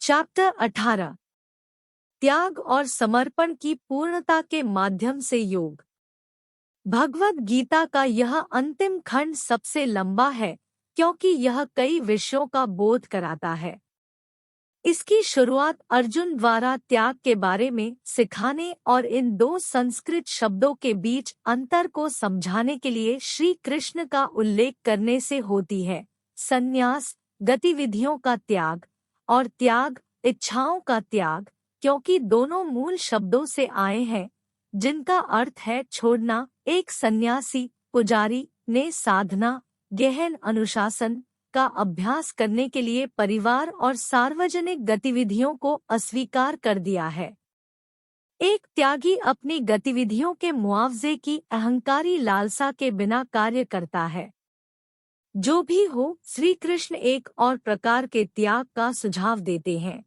Chapter 18 त्याग और समर्पण की पूर्णता के माध्यम से योग। भगवद गीता का यह अंतिम खंड सबसे लंबा है क्योंकि यह कई विषयों का बोध कराता है। इसकी शुरुआत अर्जुन द्वारा त्याग के बारे में सिखाने और इन दो संस्कृत शब्दों के बीच अंतर को समझाने के लिए श्री कृष्ण का उल्लेख करने से होती है। संन्यास गतिविधियों का त्याग और त्याग इच्छाओं का त्याग, क्योंकि दोनों मूल शब्दों से आए हैं जिनका अर्थ है छोड़ना। एक सन्यासी पुजारी ने साधना गहन अनुशासन का अभ्यास करने के लिए परिवार और सार्वजनिक गतिविधियों को अस्वीकार कर दिया है। एक त्यागी अपनी गतिविधियों के मुआवजे की अहंकारी लालसा के बिना कार्य करता है। जो भी हो, श्री कृष्ण एक और प्रकार के त्याग का सुझाव देते हैं।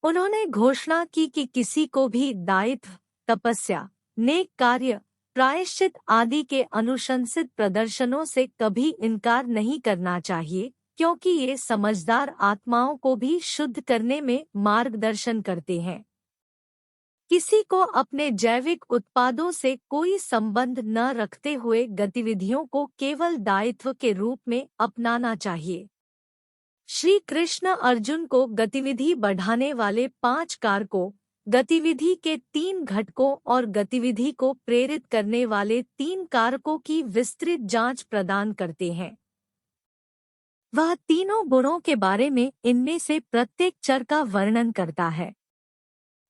उन्होंने घोषणा की कि किसी को भी दायित्व, तपस्या, नेक कार्य, प्रायश्चित आदि के अनुशंसित प्रदर्शनों से कभी इनकार नहीं करना चाहिए, क्योंकि ये समझदार आत्माओं को भी शुद्ध करने में मार्गदर्शन करते हैं। किसी को अपने जैविक उत्पादों से कोई संबंध न रखते हुए गतिविधियों को केवल दायित्व के रूप में अपनाना चाहिए। श्री कृष्ण अर्जुन को गतिविधि बढ़ाने वाले 5 कारकों, गतिविधि के 3 घटकों और गतिविधि को प्रेरित करने वाले 3 कारकों की विस्तृत जांच प्रदान करते हैं। वह तीनों गुणों के बारे में इनमें से प्रत्येक चर का वर्णन करता है।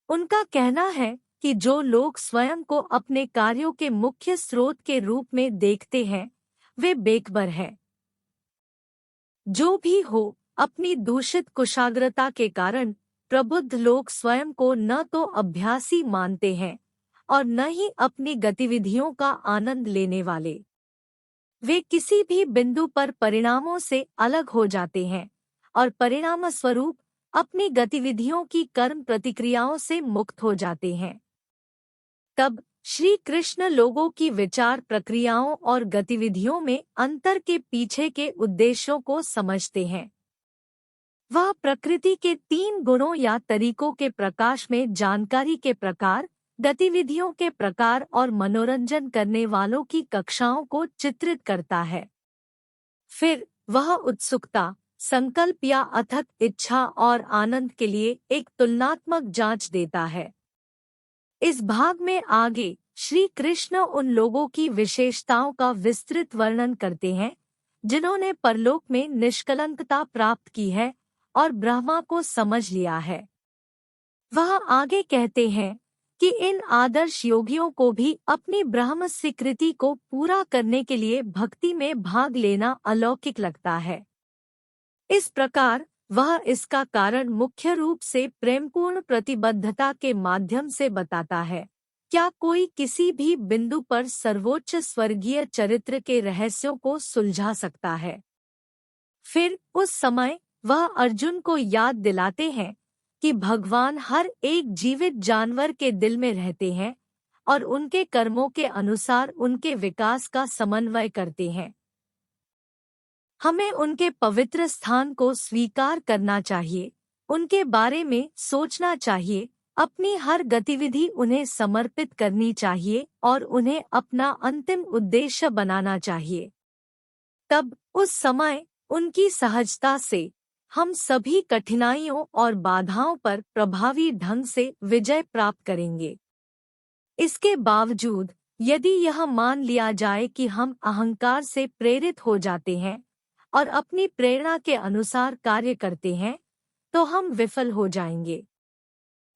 उनका कहना है कि जो लोग स्वयं को अपने कार्यों के मुख्य स्रोत के रूप में देखते हैं, वे बेखबर हैं। जो भी हो, अपनी दूषित कुशाग्रता के कारण प्रबुद्ध लोग स्वयं को न तो अभ्यासी मानते हैं और न ही अपनी गतिविधियों का आनंद लेने वाले। वे किसी भी बिंदु पर परिणामों से अलग हो जाते हैं और परिणाम स्वरूप अपनी गतिविधियों की कर्म प्रतिक्रियाओं से मुक्त हो जाते हैं। तब श्री कृष्ण लोगों की विचार प्रक्रियाओं और गतिविधियों में अंतर के पीछे के उद्देश्यों को समझते हैं। वह प्रकृति के 3 गुणों या तरीकों के प्रकाश में जानकारी के प्रकार, गतिविधियों के प्रकार और मनोरंजन करने वालों की कक्षाओं को चित्रित करता है। फिर वह उत्सुकता, संकल्प या अथक इच्छा और आनंद के लिए एक तुलनात्मक जांच देता है। इस भाग में आगे श्री कृष्ण उन लोगों की विशेषताओं का विस्तृत वर्णन करते हैं जिन्होंने परलोक में निष्कलंकता प्राप्त की है और ब्रह्मा को समझ लिया है। वह आगे कहते हैं कि इन आदर्श योगियों को भी अपनी ब्रह्म स्वीकृति को पूरा करने के लिए भक्ति में भाग लेना अलौकिक लगता है। इस प्रकार वह इसका कारण मुख्य रूप से प्रेमपूर्ण प्रतिबद्धता के माध्यम से बताता है। क्या कोई किसी भी बिंदु पर सर्वोच्च स्वर्गीय चरित्र के रहस्यों को सुलझा सकता है? फिर उस समय वह अर्जुन को याद दिलाते हैं कि भगवान हर एक जीवित जानवर के दिल में रहते हैं और उनके कर्मों के अनुसार उनके विकास का समन्वय करते हैं। हमें उनके पवित्र स्थान को स्वीकार करना चाहिए, उनके बारे में सोचना चाहिए, अपनी हर गतिविधि उन्हें समर्पित करनी चाहिए और उन्हें अपना अंतिम उद्देश्य बनाना चाहिए। तब उस समय उनकी सहजता से हम सभी कठिनाइयों और बाधाओं पर प्रभावी ढंग से विजय प्राप्त करेंगे। इसके बावजूद यदि यह मान लिया जाए कि हम अहंकार से प्रेरित हो जाते हैं और अपनी प्रेरणा के अनुसार कार्य करते हैं, तो हम विफल हो जाएंगे।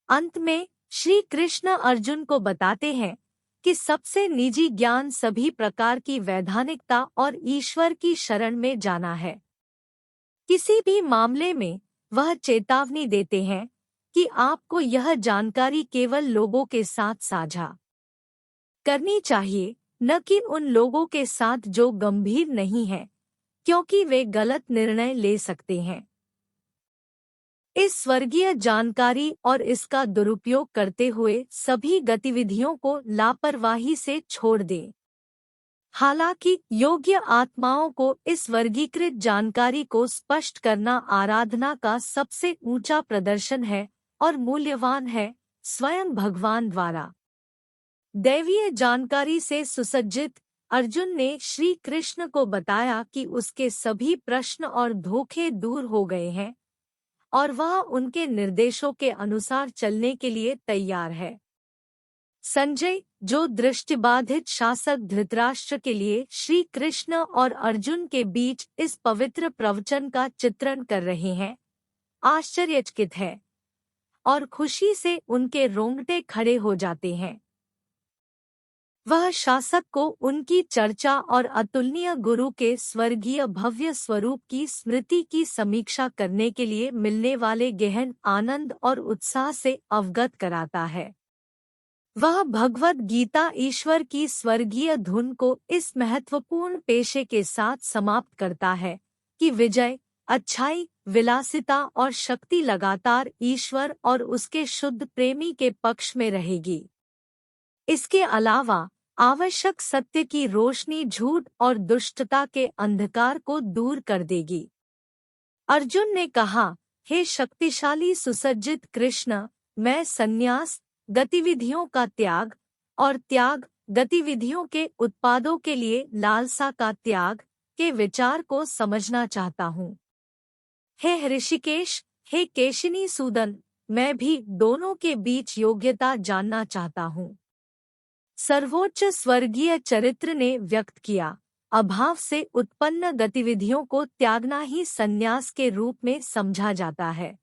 अंत में श्री कृष्ण अर्जुन को बताते हैं कि सबसे निजी ज्ञान सभी प्रकार की वैधानिकता और ईश्वर की शरण में जाना है। किसी भी मामले में वह चेतावनी देते हैं कि आपको यह जानकारी केवल लोगों के साथ साझा करनी चाहिए, न कि उन लोगों के साथ जो गंभीर नहीं हैं, क्योंकि वे गलत निर्णय ले सकते हैं। इस स्वर्गीय जानकारी और इसका दुरुपयोग करते हुए सभी गतिविधियों को लापरवाही से छोड़ दें। हालांकि योग्य आत्माओं को इस वर्गीकृत जानकारी को स्पष्ट करना आराधना का सबसे ऊंचा प्रदर्शन है और मूल्यवान है, स्वयं भगवान द्वारा दैवीय जानकारी से सुसज्जित अर्जुन ने श्री कृष्ण को बताया कि उसके सभी प्रश्न और धोखे दूर हो गए हैं और वह उनके निर्देशों के अनुसार चलने के लिए तैयार है। संजय, जो दृष्टिबाधित शासक धृतराष्ट्र के लिए श्री कृष्ण और अर्जुन के बीच इस पवित्र प्रवचन का चित्रण कर रहे हैं, आश्चर्यचकित है और खुशी से उनके रोंगटे खड़े हो जाते हैं। वह शासक को उनकी चर्चा और अतुलनीय गुरु के स्वर्गीय भव्य स्वरूप की स्मृति की समीक्षा करने के लिए मिलने वाले गहन आनंद और उत्साह से अवगत कराता है। वह भगवद गीता ईश्वर की स्वर्गीय धुन को इस महत्वपूर्ण पेशे के साथ समाप्त करता है कि विजय, अच्छाई, विलासिता और शक्ति लगातार ईश्वर और उसके शुद्ध प्रेमी के पक्ष में रहेगी। इसके अलावा आवश्यक सत्य की रोशनी झूठ और दुष्टता के अंधकार को दूर कर देगी। अर्जुन ने कहा, हे शक्तिशाली सुसज्जित कृष्ण, मैं संन्यास, गतिविधियों का त्याग और त्याग, गतिविधियों के उत्पादों के लिए लालसा का त्याग के विचार को समझना चाहता हूँ। हे ऋषिकेश, हे केशिनी सूदन, मैं भी दोनों के बीच योग्यता जानना चाहता हूँ। सर्वोच्च स्वर्गीय चरित्र ने व्यक्त किया, अभाव से उत्पन्न गतिविधियों को त्यागना ही संन्यास के रूप में समझा जाता है।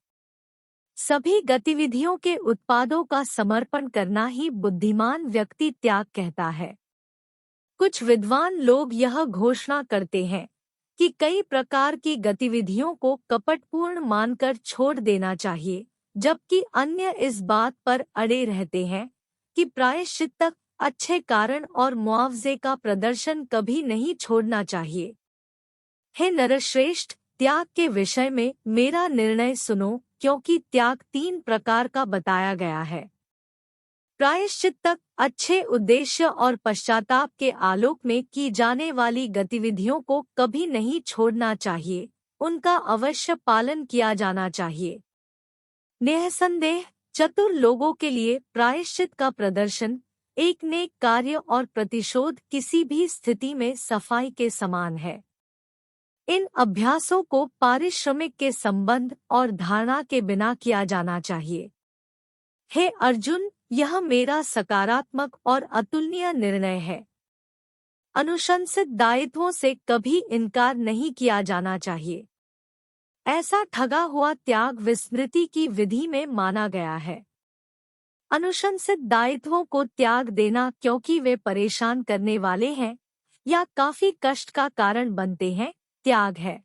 सभी गतिविधियों के उत्पादों का समर्पण करना ही बुद्धिमान व्यक्ति त्याग कहता है। कुछ विद्वान लोग यह घोषणा करते हैं कि कई प्रकार की गतिविधियों को कपटपूर्ण मानकर छोड़ देना चाहिए, जबकि अन्य इस बात पर अड़े रहते हैं कि प्रायश्चित, अच्छे कारण और मुआवजे का प्रदर्शन कभी नहीं छोड़ना चाहिए। हे नरश्रेष्ठ, त्याग के विषय में मेरा निर्णय सुनो, क्योंकि त्याग 3 प्रकार का बताया गया है। प्रायश्चित, अच्छे उद्देश्य और पश्चाताप के आलोक में की जाने वाली गतिविधियों को कभी नहीं छोड़ना चाहिए, उनका अवश्य पालन किया जाना चाहिए। निःसंदेह चतुर लोगों के लिए प्रायश्चित का प्रदर्शन एक नेक कार्य और प्रतिशोध किसी भी स्थिति में सफाई के समान है। इन अभ्यासों को पारिश्रमिक के संबंध और धारणा के बिना किया जाना चाहिए। हे अर्जुन, यह मेरा सकारात्मक और अतुलनीय निर्णय है। अनुशंसित दायित्वों से कभी इनकार नहीं किया जाना चाहिए। ऐसा ठगा हुआ त्याग विस्मृति की विधि में माना गया है। अनुशंसित दायित्वों को त्याग देना क्योंकि वे परेशान करने वाले हैं या काफी कष्ट का कारण बनते हैं, त्याग है।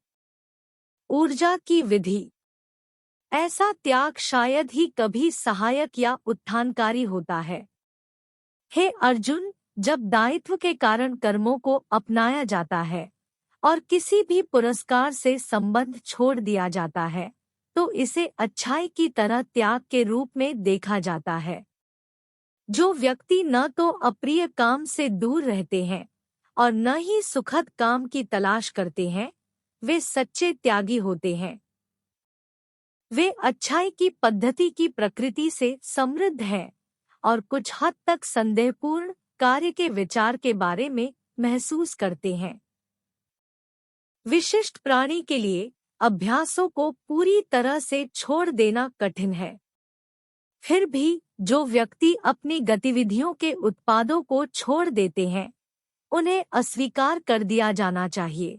ऊर्जा की विधि, ऐसा त्याग शायद ही कभी सहायक या उत्थानकारी होता है। हे अर्जुन, जब दायित्व के कारण कर्मों को अपनाया जाता है और किसी भी पुरस्कार से संबंध छोड़ दिया जाता है, तो इसे अच्छाई की तरह त्याग के रूप में देखा जाता है। जो व्यक्ति न तो अप्रिय काम से दूर रहते हैं और न ही सुखद काम की तलाश करते हैं, वे सच्चे त्यागी होते हैं। वे अच्छाई की पद्धति की प्रकृति से समृद्ध हैं और कुछ हद तक संदेहपूर्ण कार्य के विचार के बारे में महसूस करते हैं। विशिष्ट प्राणी के लिए अभ्यासों को पूरी तरह से छोड़ देना कठिन है। फिर भी जो व्यक्ति अपनी गतिविधियों के उत्पादों को छोड़ देते हैं, उन्हें अस्वीकार कर दिया जाना चाहिए।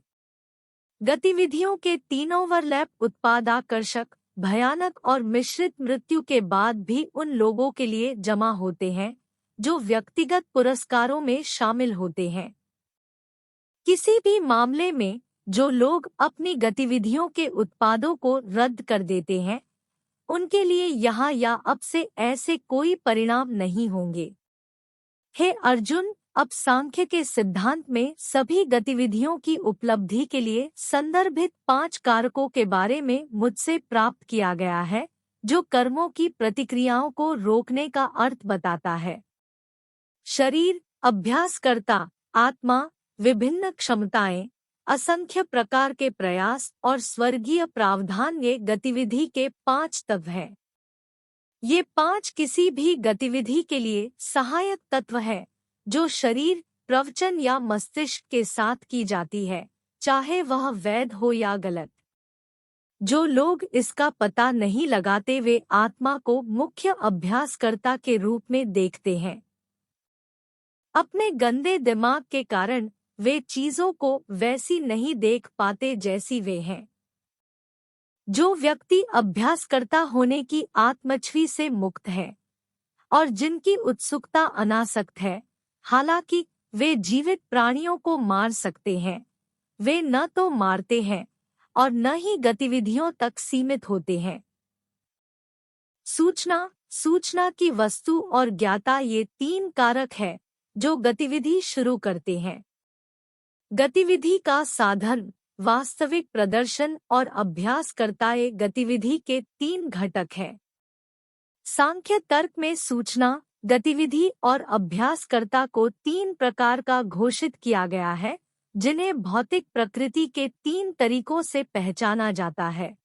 गतिविधियों के 3 ओवरलैप उत्पाद आकर्षक, भयानक और मिश्रित मृत्यु के बाद भी उन लोगों के लिए जमा होते हैं जो व्यक्तिगत पुरस्कारों में शामिल होते हैं। किसी भी मामले में जो लोग अपनी गतिविधियों के उत्पादों को रद्द कर देते हैं, उनके लिए यहाँ या अब से ऐसे कोई परिणाम नहीं होंगे। हे अर्जुन, अब सांख्य के सिद्धांत में सभी गतिविधियों की उपलब्धि के लिए संदर्भित 5 कारकों के बारे में मुझसे प्राप्त किया गया है, जो कर्मों की प्रतिक्रियाओं को रोकने का अर्थ बताता है। शरीर, अभ्यासकर्ता, आत्मा, विभिन्न क्षमताएं, असंख्य प्रकार के प्रयास और स्वर्गीय प्रावधान ये गतिविधि के 5 तत्व हैं। ये 5 किसी भी गतिविधि के लिए सहायक तत्व है जो शरीर, प्रवचन या मस्तिष्क के साथ की जाती है, चाहे वह वैध हो या गलत। जो लोग इसका पता नहीं लगाते वे आत्मा को मुख्य अभ्यासकर्ता के रूप में देखते हैं। अपने गंदे दिमाग के कारण वे चीजों को वैसी नहीं देख पाते जैसी वे हैं। जो व्यक्ति अभ्यासकर्ता होने की आत्मछवि से मुक्त है और जिनकी उत्सुकता अनासक्त है, हालांकि वे जीवित प्राणियों को मार सकते हैं, वे न तो मारते हैं और न ही गतिविधियों तक सीमित होते हैं। सूचना, सूचना की वस्तु और ज्ञाता ये 3 कारक हैं जो गतिविधि शुरू करते हैं। गतिविधि का साधन, वास्तविक प्रदर्शन और अभ्यासकर्ताएं गतिविधि के 3 घटक हैं। सांख्य तर्क में सूचना, गतिविधि और अभ्यासकर्ता को 3 प्रकार का घोषित किया गया है, जिन्हें भौतिक प्रकृति के 3 तरीकों से पहचाना जाता है।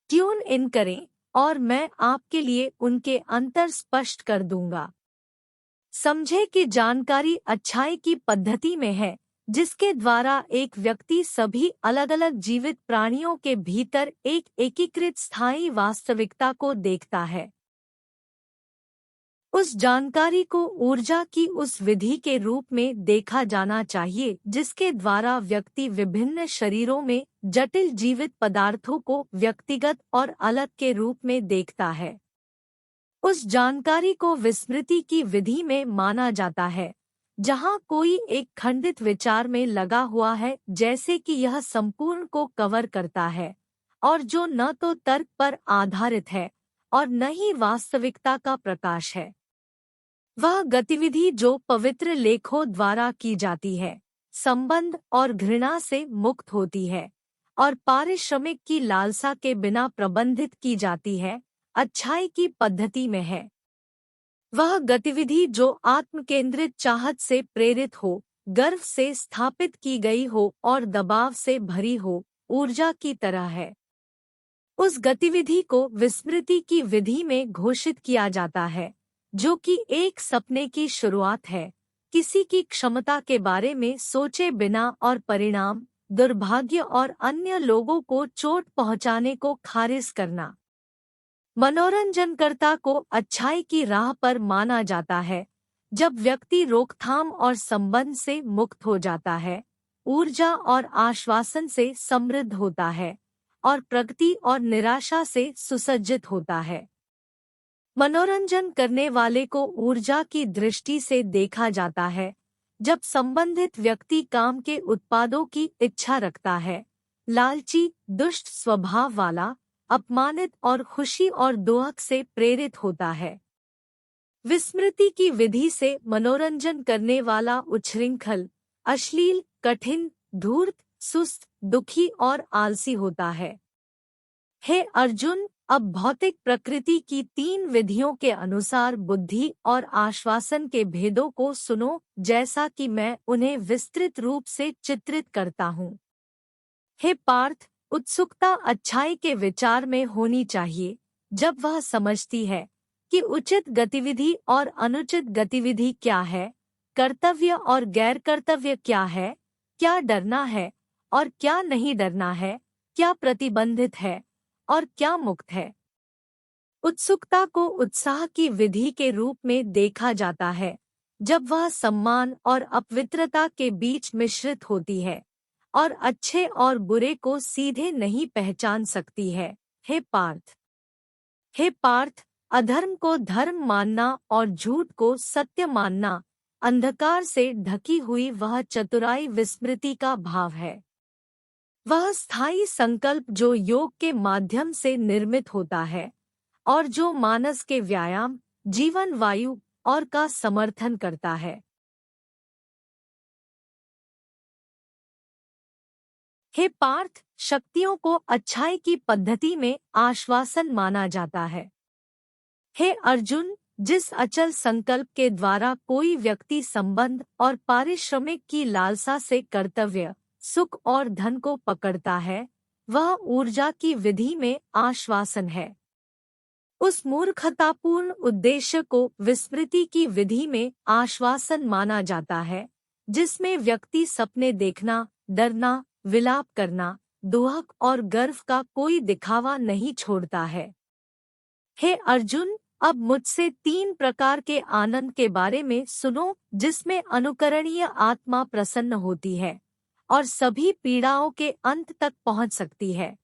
ट्यून इन करें और मैं आपके लिए उनके अंतर स्पष्ट कर दूंगा। समझे कि जानकारी अच्छाई की पद्धति में है, जिसके द्वारा एक व्यक्ति सभी अलग-अलग जीवित प्राणियों के भीतर एक एकीकृत स्थायी वास्तविकता को देखता है। उस जानकारी को ऊर्जा की उस विधि के रूप में देखा जाना चाहिए जिसके द्वारा व्यक्ति विभिन्न शरीरों में जटिल जीवित पदार्थों को व्यक्तिगत और अलग के रूप में देखता है। उस जानकारी को विस्मृति की विधि में माना जाता है, जहां कोई एक खंडित विचार में लगा हुआ है, जैसे कि यह संपूर्ण को कवर करता है और जो न तो तर्क पर आधारित है और न ही वास्तविकता का प्रकाश है। वह गतिविधि जो पवित्र लेखों द्वारा की जाती है, संबंध और घृणा से मुक्त होती है और पारिश्रमिक की लालसा के बिना प्रबंधित की जाती है, अच्छाई की पद्धति में है। वह गतिविधि जो आत्मकेंद्रित चाहत से प्रेरित हो, गर्व से स्थापित की गई हो और दबाव से भरी हो, ऊर्जा की तरह है। उस गतिविधि को विस्मृति की विधि में घोषित किया जाता है, जो कि एक सपने की शुरुआत है, किसी की क्षमता के बारे में सोचे बिना और परिणाम, दुर्भाग्य और अन्य लोगों को चोट पहुंचाने को खारिज करना। मनोरंजनकर्ता को अच्छाई की राह पर माना जाता है जब व्यक्ति रोकथाम और संबंध से मुक्त हो जाता है, ऊर्जा और आश्वासन से समृद्ध होता है और प्रगति और निराशा से सुसज्जित होता है। मनोरंजन करने वाले को ऊर्जा की दृष्टि से देखा जाता है जब संबंधित व्यक्ति काम के उत्पादों की इच्छा रखता है, लालची, दुष्ट स्वभाव वाला, अपमानित और खुशी और दोहक से प्रेरित होता है। विस्मृति की विधि से मनोरंजन करने वाला उच्छृंखल, अश्लील, कठिन, धूर्त, सुस्त, दुखी और आलसी होता है। हे अर्जुन, अब भौतिक प्रकृति की 3 विधियों के अनुसार बुद्धि और आश्वासन के भेदों को सुनो, जैसा कि मैं उन्हें विस्तृत रूप से चित्रित करता हूँ। हे पार्थ, उत्सुकता अच्छाई के विचार में होनी चाहिए जब वह समझती है कि उचित गतिविधि और अनुचित गतिविधि क्या है, कर्तव्य और गैर कर्तव्य क्या है, क्या डरना है और क्या नहीं डरना है, क्या प्रतिबंधित है और क्या मुक्त है। उत्सुकता को उत्साह की विधि के रूप में देखा जाता है जब वह सम्मान और अपवित्रता के बीच मिश्रित होती है और अच्छे और बुरे को सीधे नहीं पहचान सकती है। हे पार्थ, हे पार्थ, अधर्म को धर्म मानना और झूठ को सत्य मानना, अंधकार से ढकी हुई वह चतुराई विस्मृति का भाव है। वह स्थायी संकल्प जो योग के माध्यम से निर्मित होता है और जो मानस के व्यायाम, जीवन वायु और का समर्थन करता है। हे पार्थ, शक्तियों को अच्छाई की पद्धति में आश्वासन माना जाता है। हे अर्जुन, जिस अचल संकल्प के द्वारा कोई व्यक्ति संबंध और पारिश्रमिक की लालसा से कर्तव्य, सुख और धन को पकड़ता है, वह ऊर्जा की विधि में आश्वासन है। उस मूर्खतापूर्ण उद्देश्य को विस्मृति की विधि में आश्वासन माना जाता है, जिसमें व्यक्ति सपने देखना, डरना, विलाप करना, दुहक और गर्व का कोई दिखावा नहीं छोड़ता है। हे अर्जुन, अब मुझसे 3 प्रकार के आनंद के बारे में सुनो, जिसमें अनुकरणीय आत्मा प्रसन्न होती है और सभी पीड़ाओं के अंत तक पहुंच सकती है।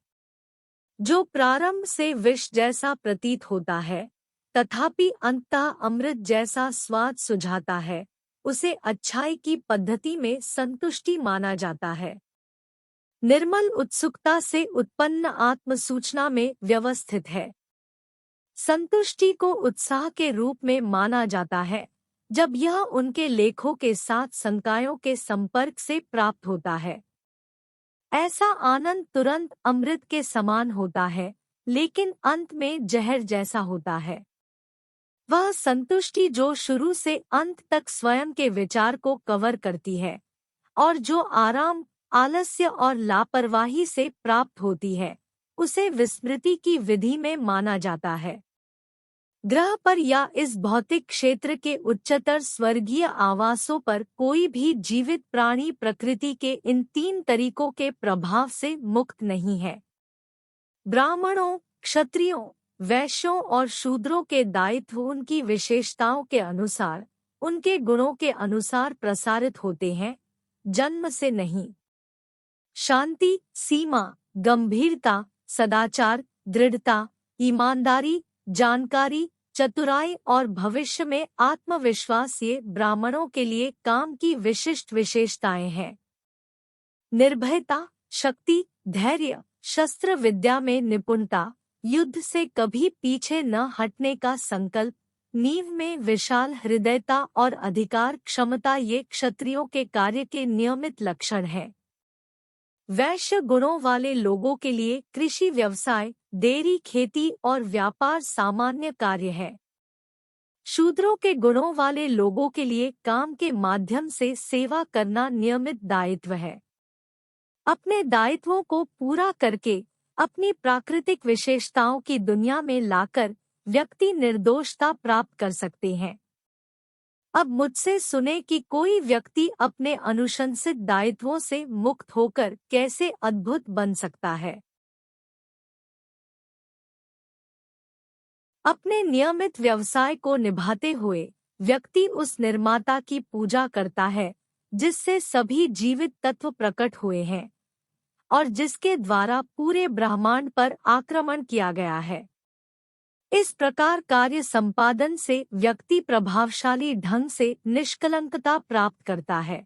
जो प्रारंभ से विष जैसा प्रतीत होता है, तथापि अंततः अमृत जैसा स्वाद सुझाता है, उसे अच्छाई की पद्धति में संतुष्टि माना जाता है। निर्मल उत्सुकता से उत्पन्न आत्मसूचना में व्यवस्थित है। संतुष्टि को उत्साह के रूप में माना जाता है जब यह उनके लेखों के साथ संकायों के संपर्क से प्राप्त होता है। ऐसा आनंद तुरंत अमृत के समान होता है, लेकिन अंत में जहर जैसा होता है। वह संतुष्टि जो शुरू से अंत तक स्वयं के विचार को कवर करती है और जो आराम, आलस्य और लापरवाही से प्राप्त होती है, उसे विस्मृति की विधि में माना जाता है। ग्रह पर या इस भौतिक क्षेत्र के उच्चतर स्वर्गीय आवासों पर कोई भी जीवित प्राणी प्रकृति के इन 3 तरीकों के प्रभाव से मुक्त नहीं है। ब्राह्मणों, क्षत्रियों, वैश्यों और शूद्रों के दायित्व उनकी विशेषताओं के अनुसार, उनके गुणों के अनुसार प्रसारित होते हैं, जन्म से नहीं। शांति, सीमा, गंभीरता, सदाचार, दृढ़ता, ईमानदारी, जानकारी, चतुराई और भविष्य में आत्मविश्वास ये ब्राह्मणों के लिए काम की विशिष्ट विशेषताएं हैं। निर्भयता, शक्ति, धैर्य, शस्त्र विद्या में निपुणता, युद्ध से कभी पीछे न हटने का संकल्प, नींव में विशाल हृदयता और अधिकार क्षमता ये क्षत्रियों के कार्य के नियमित लक्षण हैं। वैश्य गुणों वाले लोगों के लिए कृषि व्यवसाय, डेयरी खेती और व्यापार सामान्य कार्य है। शूद्रों के गुणों वाले लोगों के लिए काम के माध्यम से सेवा करना नियमित दायित्व है। अपने दायित्वों को पूरा करके अपनी प्राकृतिक विशेषताओं की दुनिया में लाकर व्यक्ति निर्दोषता प्राप्त कर सकते हैं। अब मुझसे सुने कि कोई व्यक्ति अपने अनुशंसित दायित्वों से मुक्त होकर कैसे अद्भुत बन सकता है। अपने नियमित व्यवसाय को निभाते हुए व्यक्ति उस निर्माता की पूजा करता है जिससे सभी जीवित तत्व प्रकट हुए हैं और जिसके द्वारा पूरे ब्रह्मांड पर आक्रमण किया गया है। इस प्रकार कार्य संपादन से व्यक्ति प्रभावशाली ढंग से निष्कलंकता प्राप्त करता है।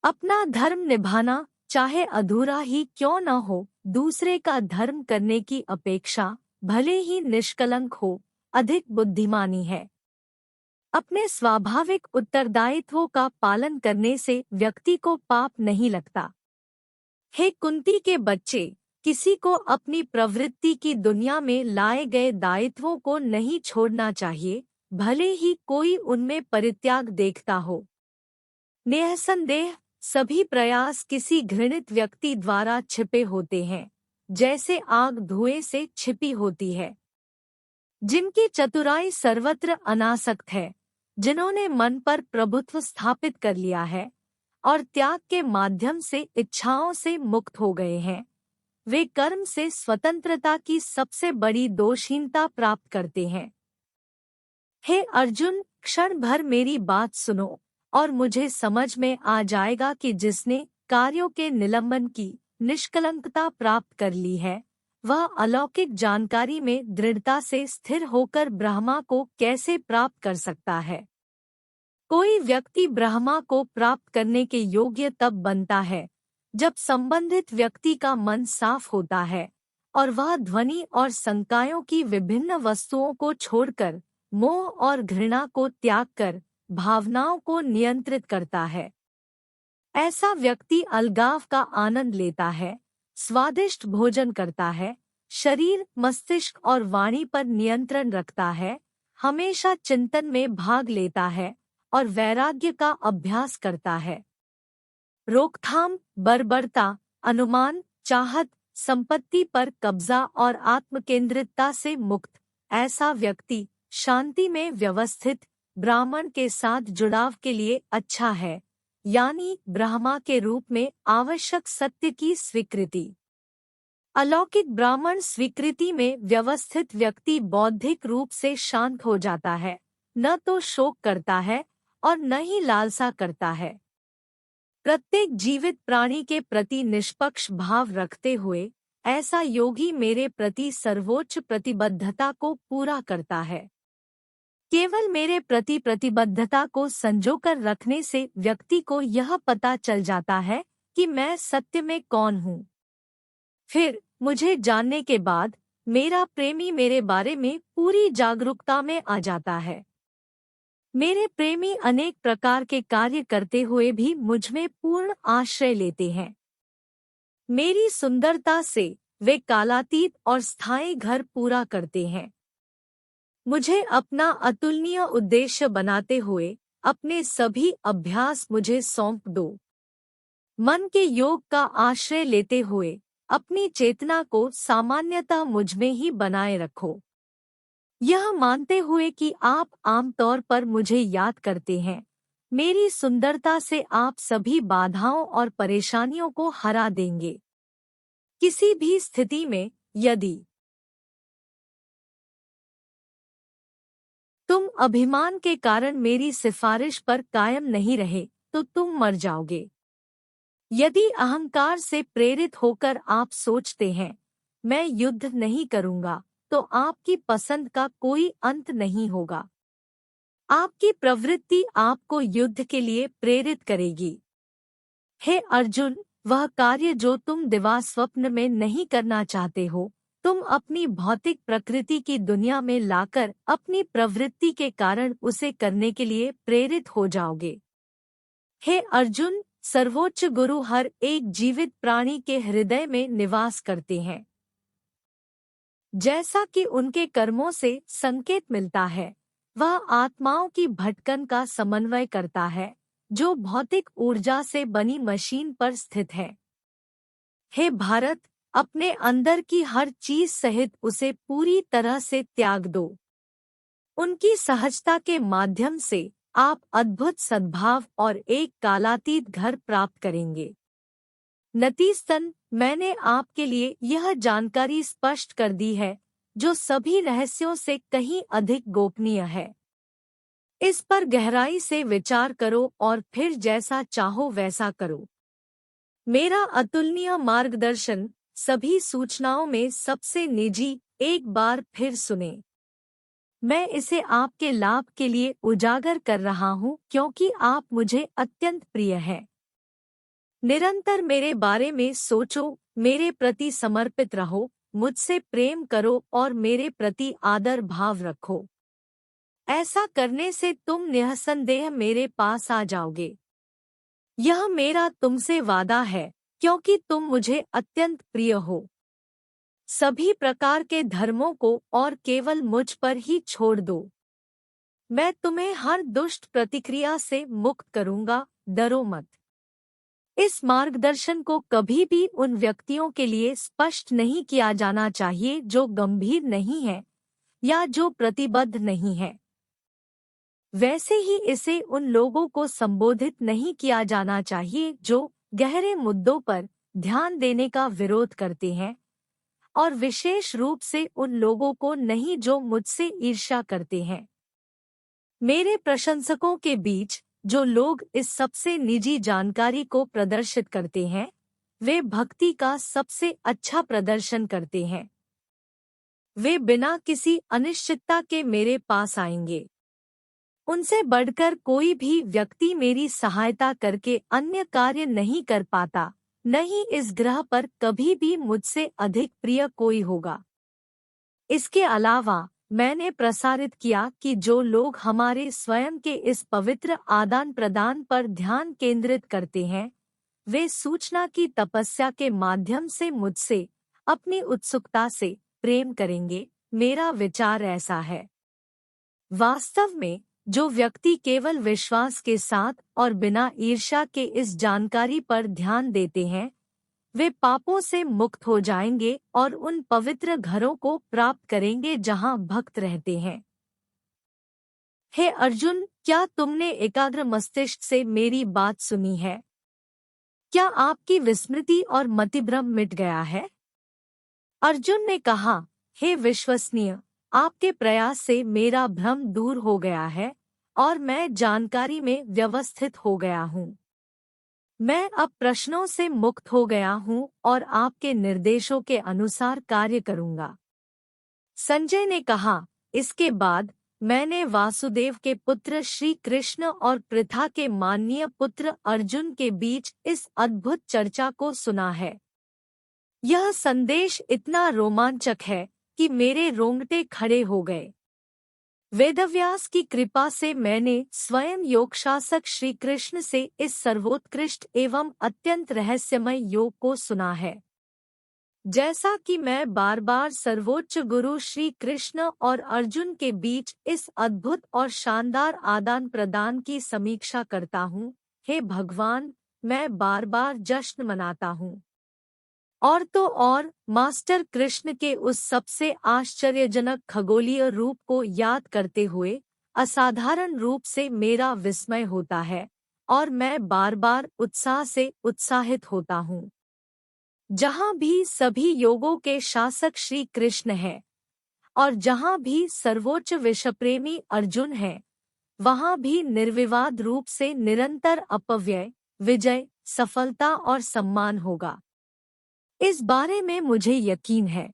अपना धर्म निभाना चाहे अधूरा ही क्यों न हो, दूसरे का धर्म करने की अपेक्षा भले ही निष्कलंक हो, अधिक बुद्धिमानी है। अपने स्वाभाविक उत्तरदायित्वों का पालन करने से व्यक्ति को पाप नहीं लगता। हे कुंती के बच्चे, किसी को अपनी प्रवृत्ति की दुनिया में लाए गए दायित्वों को नहीं छोड़ना चाहिए, भले ही कोई उनमें परित्याग देखता हो। निःसंदेह सभी प्रयास किसी घृणित व्यक्ति द्वारा छिपे होते हैं, जैसे आग धुएं से छिपी होती है। जिनकी चतुराई सर्वत्र अनासक्त है, जिन्होंने मन पर प्रभुत्व स्थापित कर लिया है और त्याग के माध्यम से इच्छाओं से मुक्त हो गए हैं, वे कर्म से स्वतंत्रता की सबसे बड़ी दोषहीनता प्राप्त करते हैं। हे अर्जुन, क्षण भर मेरी बात सुनो और मुझे समझ में आ जाएगा कि जिसने कार्यों के निलंबन की निष्कलंकता प्राप्त कर ली है, वह अलौकिक जानकारी में दृढ़ता से स्थिर होकर ब्रह्मा को कैसे प्राप्त कर सकता है। कोई व्यक्ति ब्रह्मा को प्राप्त करने के योग्य तब बनता है जब संबंधित व्यक्ति का मन साफ होता है और वह ध्वनि और संकायों की विभिन्न वस्तुओं को छोड़कर मोह और घृणा को त्याग कर भावनाओं को नियंत्रित करता है। ऐसा व्यक्ति अलगाव का आनंद लेता है, स्वादिष्ट भोजन करता है, शरीर, मस्तिष्क और वाणी पर नियंत्रण रखता है, हमेशा चिंतन में भाग लेता है और वैराग्य का अभ्यास करता है। रोकथाम, बर्बरता, अनुमान, चाहत, संपत्ति पर कब्जा और आत्मकेंद्रितता से मुक्त ऐसा व्यक्ति शांति में व्यवस्थित ब्राह्मण के साथ जुड़ाव के लिए अच्छा है, यानी ब्रह्मा के रूप में आवश्यक सत्य की स्वीकृति। अलौकिक ब्राह्मण स्वीकृति में व्यवस्थित व्यक्ति बौद्धिक रूप से शांत हो जाता है, न तो शोक करता है और न ही लालसा करता है। प्रत्येक जीवित प्राणी के प्रति निष्पक्ष भाव रखते हुए ऐसा योगी मेरे प्रति सर्वोच्च प्रतिबद्धता को पूरा करता है। केवल मेरे प्रति प्रतिबद्धता को संजोकर रखने से व्यक्ति को यह पता चल जाता है कि मैं सत्य में कौन हूँ। फिर मुझे जानने के बाद मेरा प्रेमी मेरे बारे में पूरी जागरूकता में आ जाता है। मेरे प्रेमी अनेक प्रकार के कार्य करते हुए भी मुझमें पूर्ण आश्रय लेते हैं। मेरी सुंदरता से वे कालातीत और स्थायी घर पूरा करते हैं। मुझे अपना अतुलनीय उद्देश्य बनाते हुए अपने सभी अभ्यास मुझे सौंप दो। मन के योग का आश्रय लेते हुए अपनी चेतना को सामान्यतः मुझमें ही बनाए रखो। यह मानते हुए कि आप आमतौर पर मुझे याद करते हैं, मेरी सुंदरता से आप सभी बाधाओं और परेशानियों को हरा देंगे। किसी भी स्थिति में यदि तुम अभिमान के कारण मेरी सिफारिश पर कायम नहीं रहे तो तुम मर जाओगे। यदि अहंकार से प्रेरित होकर आप सोचते हैं मैं युद्ध नहीं करूंगा, तो आपकी पसंद का कोई अंत नहीं होगा। आपकी प्रवृत्ति आपको युद्ध के लिए प्रेरित करेगी। हे अर्जुन, वह कार्य जो तुम दिवास्वप्न में नहीं करना चाहते हो, तुम अपनी भौतिक प्रकृति की दुनिया में लाकर अपनी प्रवृत्ति के कारण उसे करने के लिए प्रेरित हो जाओगे। हे अर्जुन, सर्वोच्च गुरु हर एक जीवित प्राणी के हृदय में निवास करते हैं। जैसा कि उनके कर्मों से संकेत मिलता है, वह आत्माओं की भटकन का समन्वय करता है जो भौतिक ऊर्जा से बनी मशीन पर स्थित है। हे भारत, अपने अंदर की हर चीज सहित उसे पूरी तरह से त्याग दो। उनकी सहजता के माध्यम से आप अद्भुत सद्भाव और एक कालातीत घर प्राप्त करेंगे। नतीजतन मैंने आपके लिए यह जानकारी स्पष्ट कर दी है जो सभी रहस्यों से कहीं अधिक गोपनीय है। इस पर गहराई से विचार करो और फिर जैसा चाहो वैसा करो। मेरा अतुलनीय मार्गदर्शन सभी सूचनाओं में सबसे निजी एक बार फिर सुने। मैं इसे आपके लाभ के लिए उजागर कर रहा हूँ क्योंकि आप मुझे अत्यंत प्रिय हैं। निरंतर मेरे बारे में सोचो, मेरे प्रति समर्पित रहो, मुझसे प्रेम करो और मेरे प्रति आदर भाव रखो। ऐसा करने से तुम निःसंदेह मेरे पास आ जाओगे। यह मेरा तुमसे वादा है क्योंकि तुम मुझे अत्यंत प्रिय हो। सभी प्रकार के धर्मों को और केवल मुझ पर ही छोड़ दो। मैं तुम्हें हर दुष्ट प्रतिक्रिया से मुक्त करूंगा, डरो मत। इस मार्गदर्शन को कभी भी उन व्यक्तियों के लिए स्पष्ट नहीं किया जाना चाहिए जो गंभीर नहीं है या जो प्रतिबद्ध नहीं है। वैसे ही इसे उन लोगों को संबोधित नहीं किया जाना चाहिए जो गहरे मुद्दों पर ध्यान देने का विरोध करते हैं, और विशेष रूप से उन लोगों को नहीं जो मुझसे ईर्ष्या करते हैं। मेरे प्रशंसकों के बीच जो लोग इस सबसे निजी जानकारी को प्रदर्शित करते हैं, वे भक्ति का सबसे अच्छा प्रदर्शन करते हैं। वे बिना किसी अनिश्चितता के मेरे पास आएंगे। उनसे बढ़कर कोई भी व्यक्ति मेरी सहायता करके अन्य कार्य नहीं कर पाता, न ही इस ग्रह पर कभी भी मुझसे अधिक प्रिय कोई होगा। इसके अलावा मैंने प्रसारित किया कि जो लोग हमारे स्वयं के इस पवित्र आदान प्रदान पर ध्यान केंद्रित करते हैं, वे सूचना की तपस्या के माध्यम से मुझसे अपनी उत्सुकता से प्रेम करेंगे। मेरा विचार ऐसा है। वास्तव में जो व्यक्ति केवल विश्वास के साथ और बिना ईर्ष्या के इस जानकारी पर ध्यान देते हैं, वे पापों से मुक्त हो जाएंगे और उन पवित्र घरों को प्राप्त करेंगे जहां भक्त रहते हैं। हे अर्जुन, क्या तुमने एकाग्र मस्तिष्क से मेरी बात सुनी है? क्या आपकी विस्मृति और मतिभ्रम मिट गया है? अर्जुन ने कहा, हे विश्वसनीय, आपके प्रयास से मेरा भ्रम दूर हो गया है और मैं जानकारी में व्यवस्थित हो गया हूँ। मैं अब प्रश्नों से मुक्त हो गया हूँ और आपके निर्देशों के अनुसार कार्य करूँगा। संजय ने कहा, इसके बाद मैंने वासुदेव के पुत्र श्री कृष्ण और पृथा के माननीय पुत्र अर्जुन के बीच इस अद्भुत चर्चा को सुना है। यह संदेश इतना रोमांचक है कि मेरे रोंगटे खड़े हो गए। वेदव्यास की कृपा से मैंने स्वयं योगशासक श्री कृष्ण से इस सर्वोत्कृष्ट एवं अत्यंत रहस्यमय योग को सुना है। जैसा कि मैं बार बार सर्वोच्च गुरु श्री कृष्ण और अर्जुन के बीच इस अद्भुत और शानदार आदान प्रदान की समीक्षा करता हूँ, हे भगवान, मैं बार बार जश्न मनाता हूँ। और तो और मास्टर कृष्ण के उस सबसे आश्चर्यजनक खगोलीय रूप को याद करते हुए असाधारण रूप से मेरा विस्मय होता है और मैं बार बार उत्साह से उत्साहित होता हूँ। जहाँ भी सभी योगों के शासक श्री कृष्ण हैं और जहाँ भी सर्वोच्च विश्वप्रेमी अर्जुन है, वहाँ भी निर्विवाद रूप से निरंतर अपव्यय, विजय, सफलता और सम्मान होगा। इस बारे में मुझे यकीन है।